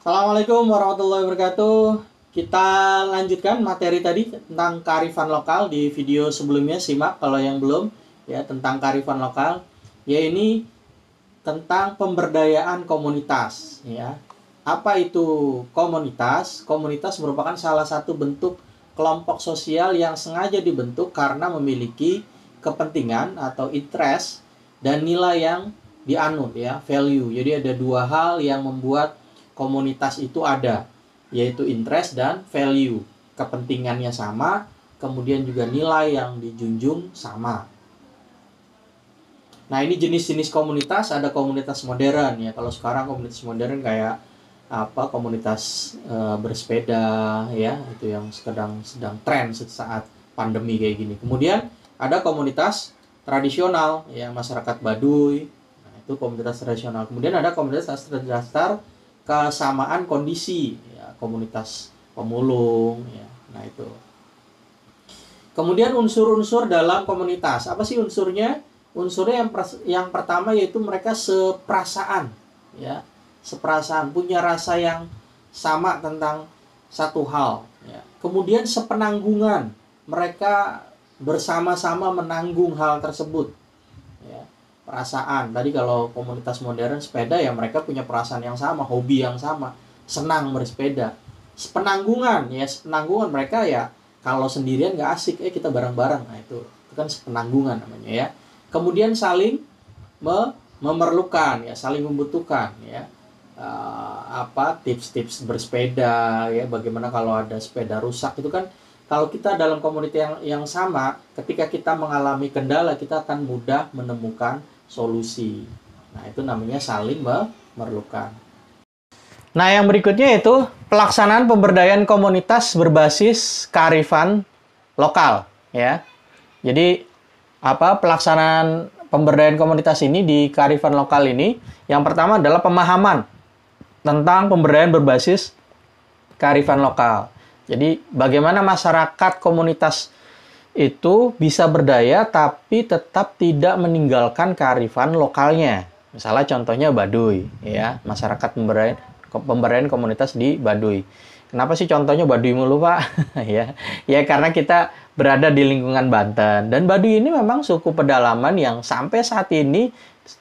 Assalamualaikum warahmatullahi wabarakatuh. Kita lanjutkan materi tadi tentang kearifan lokal di video sebelumnya. Simak kalau yang belum ya tentang kearifan lokal. Ya ini tentang pemberdayaan komunitas ya. Apa itu komunitas? Komunitas merupakan salah satu bentuk kelompok sosial yang sengaja dibentuk karena memiliki kepentingan atau interest dan nilai yang dianut ya, value. Jadi ada dua hal yang membuat komunitas itu ada, yaitu interest dan value. Kepentingannya sama, kemudian juga nilai yang dijunjung sama. Nah, ini jenis-jenis komunitas. Ada komunitas modern ya. Kalau sekarang komunitas modern kayak komunitas bersepeda ya, itu yang sedang tren saat pandemi kayak gini. Kemudian ada komunitas tradisional ya, masyarakat Baduy. Nah, itu komunitas tradisional. Kemudian ada komunitas terdasar kesamaan kondisi ya, komunitas pemulung ya. Nah, itu. Kemudian unsur-unsur dalam komunitas. Apa sih unsurnya? Unsurnya yang pertama yaitu mereka seperasaan ya. Seperasaan, punya rasa yang sama tentang satu hal ya. Kemudian sepenanggungan. Mereka bersama-sama menanggung hal tersebut ya. Perasaan. Tadi kalau komunitas modern sepeda ya mereka punya perasaan yang sama, hobi yang sama, senang bersepeda. Sepenanggungan ya, sepenanggungan mereka ya kalau sendirian nggak asik, kita bareng-bareng. Nah, itu kan sepenanggungan namanya ya. Kemudian saling memerlukan ya, saling membutuhkan ya. Tips-tips bersepeda ya, bagaimana kalau ada sepeda rusak itu kan. Kalau kita dalam komunitas yang sama, ketika kita mengalami kendala, kita akan mudah menemukan solusi. Nah, itu namanya saling memerlukan. Nah, yang berikutnya itu pelaksanaan pemberdayaan komunitas berbasis kearifan lokal, ya. Jadi, pelaksanaan pemberdayaan komunitas ini di kearifan lokal ini, yang pertama adalah pemahaman tentang pemberdayaan berbasis kearifan lokal. Jadi, bagaimana masyarakat komunitas itu bisa berdaya tapi tetap tidak meninggalkan kearifan lokalnya. Misalnya contohnya Baduy, ya, masyarakat pemberdayaan komunitas di Baduy. Kenapa sih contohnya Baduy mulu, Pak? ya karena kita berada di lingkungan Banten, dan Baduy ini memang suku pedalaman yang sampai saat ini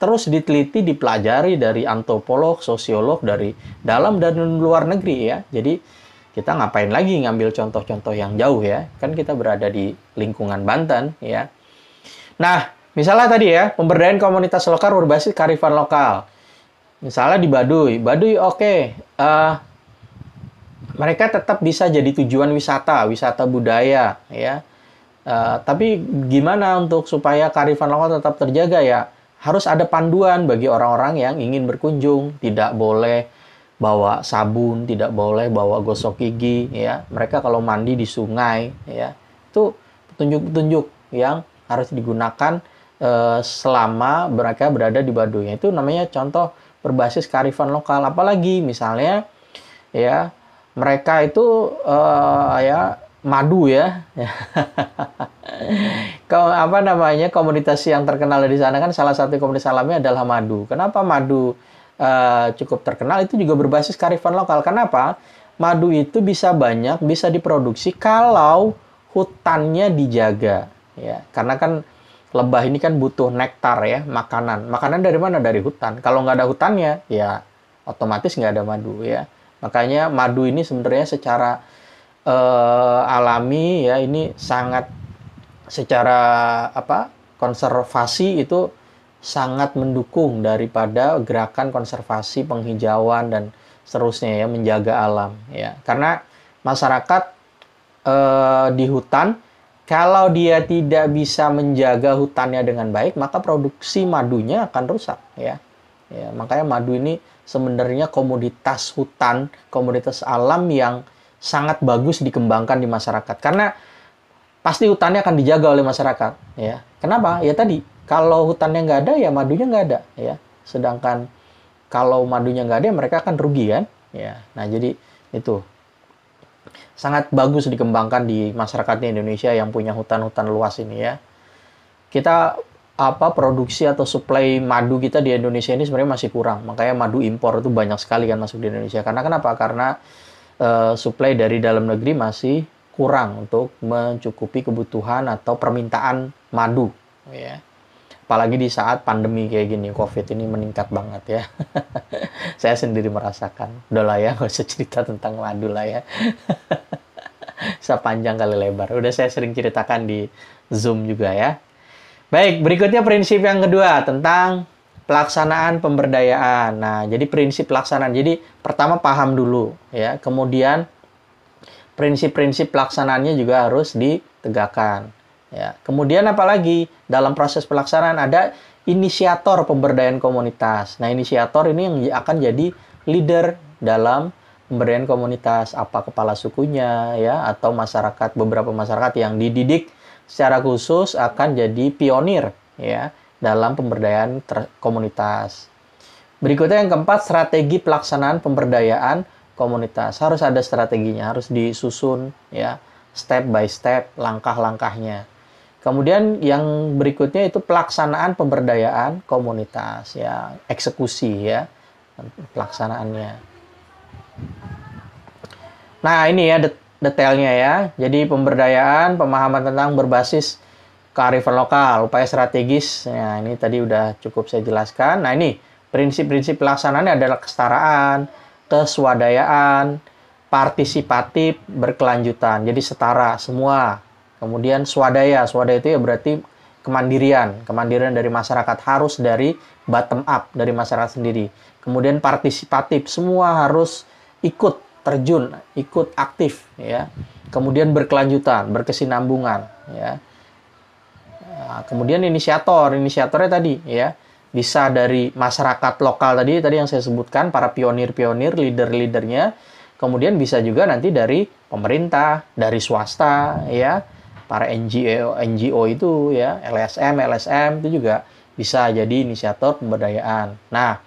terus diteliti, dipelajari dari antropolog, sosiolog dari dalam dan luar negeri ya. Jadi kita ngapain lagi ngambil contoh-contoh yang jauh ya, kan kita berada di lingkungan Banten ya. Nah, misalnya tadi ya, pemberdayaan komunitas lokal berbasis kearifan lokal. Misalnya di Baduy oke. Mereka tetap bisa jadi tujuan wisata budaya ya. Tapi gimana untuk supaya kearifan lokal tetap terjaga ya? Harus ada panduan bagi orang-orang yang ingin berkunjung. Tidak boleh bawa sabun, tidak boleh bawa gosok gigi ya. Mereka kalau mandi di sungai ya. Itu petunjuk-petunjuk yang harus digunakan selama mereka berada di Baduy. Itu namanya contoh berbasis kearifan lokal. Apalagi misalnya ya mereka itu madu ya. Komunitas yang terkenal di sana kan, salah satu komunitas alami adalah madu. Kenapa madu cukup terkenal? Itu juga berbasis kearifan lokal. Kenapa? Madu itu bisa diproduksi kalau hutannya dijaga ya. Karena kan lebah ini kan butuh nektar ya, makanan dari mana? Dari hutan. Kalau nggak ada hutannya ya otomatis nggak ada madu ya. Makanya madu ini sebenarnya secara alami ya, ini sangat secara konservasi itu sangat mendukung daripada gerakan konservasi, penghijauan dan seterusnya ya, menjaga alam ya. Karena masyarakat di hutan, kalau dia tidak bisa menjaga hutannya dengan baik, maka produksi madunya akan rusak ya. Ya, makanya madu ini sebenarnya komoditas hutan, komoditas alam yang sangat bagus dikembangkan di masyarakat. Karena pasti hutannya akan dijaga oleh masyarakat ya. Kenapa? Ya tadi, kalau hutannya nggak ada ya madunya nggak ada ya. Sedangkan kalau madunya nggak ada, mereka akan rugi kan ya. Nah, jadi itu sangat bagus dikembangkan di masyarakat Indonesia yang punya hutan-hutan luas ini ya. Kita produksi atau suplai madu kita di Indonesia ini sebenarnya masih kurang. Makanya madu impor itu banyak sekali kan masuk di Indonesia. Karena kenapa? Karena suplai dari dalam negeri masih kurang untuk mencukupi kebutuhan atau permintaan madu, ya. Apalagi di saat pandemi kayak gini, COVID ini meningkat banget ya. Saya sendiri merasakan. Udah lah ya, nggak usah cerita tentang madu lah ya. Sepanjang kali lebar. Udah saya sering ceritakan di Zoom juga ya. Baik, berikutnya prinsip yang kedua tentang pelaksanaan pemberdayaan. Nah, jadi prinsip pelaksanaan. Jadi pertama paham dulu ya. Kemudian prinsip-prinsip pelaksanaannya juga harus ditegakkan. Ya. Kemudian apalagi dalam proses pelaksanaan ada inisiator pemberdayaan komunitas. Nah, inisiator ini yang akan jadi leader dalam pemberdayaan komunitas, apa kepala sukunya ya atau masyarakat, beberapa masyarakat yang dididik secara khusus akan jadi pionir ya dalam pemberdayaan komunitas. Berikutnya yang keempat, strategi pelaksanaan pemberdayaan komunitas. Harus ada strateginya, harus disusun ya step by step langkah-langkahnya. Kemudian yang berikutnya itu pelaksanaan pemberdayaan komunitas ya, eksekusi ya pelaksanaannya. Nah, ini ya detailnya ya. Jadi pemberdayaan, pemahaman tentang berbasis kearifan lokal, upaya strategis. Nah, ini tadi udah cukup saya jelaskan. Nah, ini prinsip-prinsip pelaksanaannya adalah kesetaraan, keswadayaan, partisipatif, berkelanjutan. Jadi setara semua. Kemudian swadaya. Swadaya itu ya berarti kemandirian. Kemandirian dari masyarakat harus dari bottom up, dari masyarakat sendiri. Kemudian partisipatif, semua harus ikut terjun, ikut aktif ya. Kemudian berkelanjutan, berkesinambungan ya. Nah, kemudian inisiatornya tadi ya. Bisa dari masyarakat lokal tadi yang saya sebutkan, para pionir-pionir, leader-leadernya. Kemudian bisa juga nanti dari pemerintah, dari swasta ya. Para NGO itu ya, LSM itu juga bisa jadi inisiator pemberdayaan. Nah,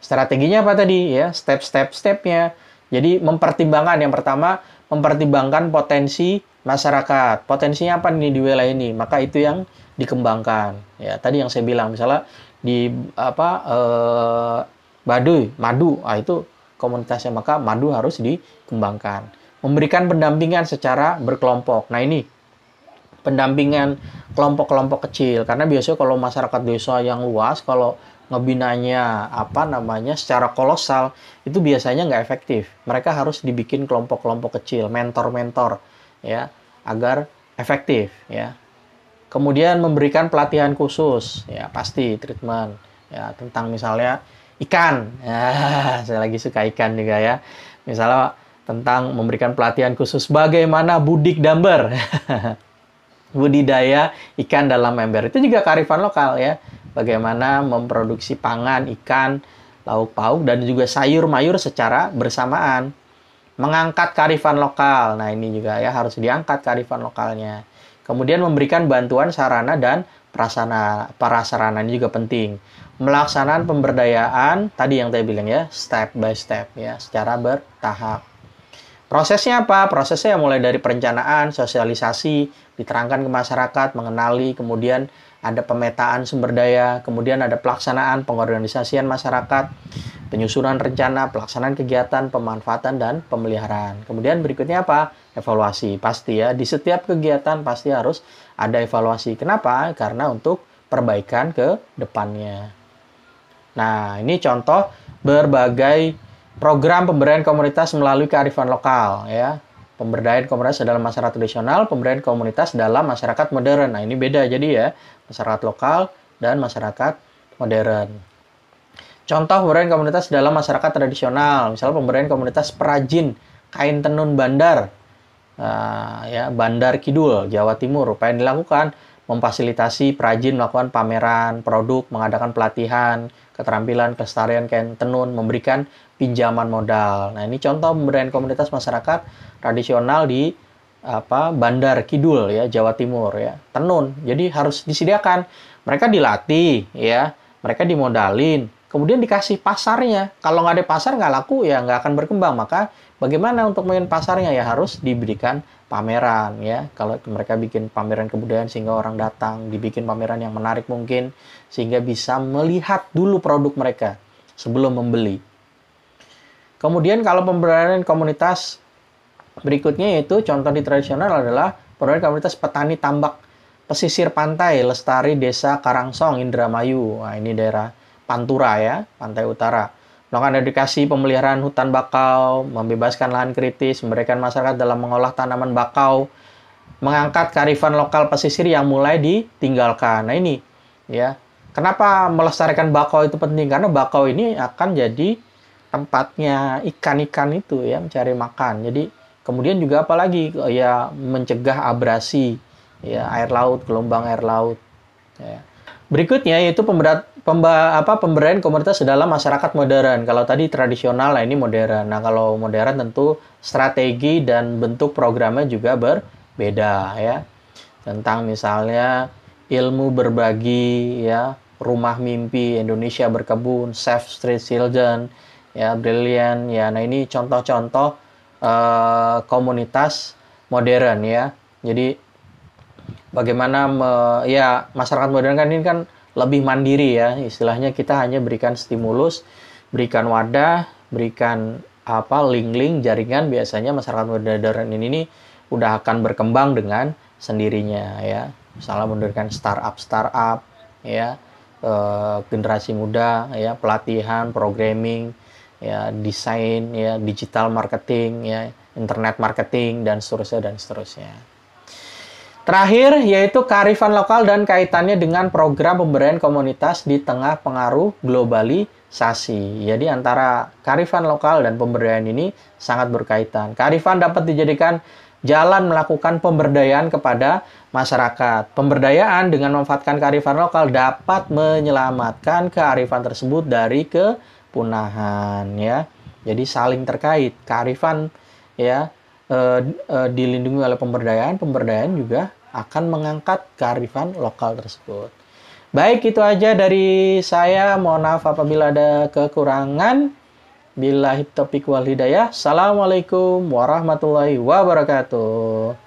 strateginya apa tadi ya? Step-stepnya. Jadi mempertimbangkan, yang pertama mempertimbangkan potensi masyarakat. Potensinya apa nih di wilayah ini? Maka itu yang dikembangkan. Ya, tadi yang saya bilang misalnya di Baduy, madu, itu komunitasnya, maka madu harus dikembangkan. Memberikan pendampingan secara berkelompok. Nah, ini pendampingan kelompok-kelompok kecil, karena biasanya kalau masyarakat desa yang luas, kalau ngebinanya secara kolosal, itu biasanya nggak efektif. Mereka harus dibikin kelompok-kelompok kecil, mentor-mentor ya, agar efektif ya. Kemudian memberikan pelatihan khusus ya, pasti treatment ya tentang misalnya ikan. Ya, saya lagi suka ikan juga ya. Misalnya tentang memberikan pelatihan khusus bagaimana budik damber. Budidaya ikan dalam ember. Itu juga kearifan lokal ya. Bagaimana memproduksi pangan, ikan, lauk pauk, dan juga sayur-mayur secara bersamaan. Mengangkat kearifan lokal. Nah, ini juga ya harus diangkat kearifan lokalnya. Kemudian memberikan bantuan sarana dan prasarana ini juga penting. Melaksanakan pemberdayaan, tadi yang saya bilang ya, step by step ya, secara bertahap. Prosesnya apa? Prosesnya mulai dari perencanaan, sosialisasi, diterangkan ke masyarakat, mengenali, kemudian ada pemetaan sumber daya, kemudian ada pelaksanaan, pengorganisasian masyarakat, penyusunan rencana, pelaksanaan kegiatan, pemanfaatan, dan pemeliharaan. Kemudian berikutnya apa? Evaluasi. Pasti ya, di setiap kegiatan pasti harus ada evaluasi. Kenapa? Karena untuk perbaikan ke depannya. Nah, ini contoh berbagai program pemberdayaan komunitas melalui kearifan lokal ya. Pemberdayaan komunitas dalam masyarakat tradisional, pemberdayaan komunitas dalam masyarakat modern. Nah, ini beda jadi ya, masyarakat lokal dan masyarakat modern. Contoh pemberdayaan komunitas dalam masyarakat tradisional, misalnya pemberdayaan komunitas perajin kain tenun Bandar. Ya, Bandar Kidul, Jawa Timur. Apa yang dilakukan? Memfasilitasi perajin melakukan pameran produk, mengadakan pelatihan, keterampilan, kelestarian kain tenun, memberikan pinjaman modal. Nah, ini contoh pemberdayaan komunitas masyarakat tradisional di Bandar Kidul ya, Jawa Timur ya. Tenun. Jadi harus disediakan. Mereka dilatih ya, mereka dimodalin, kemudian dikasih pasarnya. Kalau nggak ada pasar, nggak laku, ya nggak akan berkembang. Maka bagaimana untuk main pasarnya? Ya harus diberikan pameran ya. Kalau mereka bikin pameran kebudayaan sehingga orang datang, dibikin pameran yang menarik mungkin, sehingga bisa melihat dulu produk mereka sebelum membeli. Kemudian kalau pemberdayaan komunitas berikutnya, yaitu contoh di tradisional adalah pemberdayaan komunitas petani tambak pesisir pantai Lestari, Desa Karangsong, Indramayu. Nah, ini daerah Pantura ya, pantai utara. Melakukan edukasi pemeliharaan hutan bakau, membebaskan lahan kritis, memberikan masyarakat dalam mengolah tanaman bakau, mengangkat kearifan lokal pesisir yang mulai ditinggalkan. Nah ini ya, kenapa melestarikan bakau itu penting? Karena bakau ini akan jadi tempatnya ikan-ikan itu ya, mencari makan. Jadi kemudian juga apalagi ya, mencegah abrasi ya, air laut, gelombang air laut ya. Berikutnya yaitu pemberdayaan komunitas dalam masyarakat modern. Kalau tadi tradisional, nah ini modern. Nah kalau modern tentu strategi dan bentuk programnya juga berbeda ya. Tentang misalnya ilmu berbagi ya, rumah mimpi, Indonesia berkebun, Save Street Children ya, Brilliant ya. Nah ini contoh-contoh komunitas modern ya. Jadi bagaimana ya, masyarakat modern kan ini kan lebih mandiri ya, istilahnya kita hanya berikan stimulus, berikan wadah, berikan link-link jaringan. Biasanya masyarakat modern ini udah akan berkembang dengan sendirinya ya. Misalnya memberikan startup ya, generasi muda ya, pelatihan, programming ya, desain ya, digital marketing ya, internet marketing dan seterusnya. Terakhir, yaitu kearifan lokal dan kaitannya dengan program pemberdayaan komunitas di tengah pengaruh globalisasi. Jadi antara kearifan lokal dan pemberdayaan ini sangat berkaitan. Kearifan dapat dijadikan jalan melakukan pemberdayaan kepada masyarakat. Pemberdayaan dengan memanfaatkan kearifan lokal dapat menyelamatkan kearifan tersebut dari kepunahan ya. Jadi saling terkait. Kearifan ya dilindungi oleh pemberdayaan juga akan mengangkat kearifan lokal tersebut. Baik, itu aja dari saya. Mohon maaf apabila ada kekurangan. Billahi taufiq wal hidayah. Assalamualaikum warahmatullahi wabarakatuh.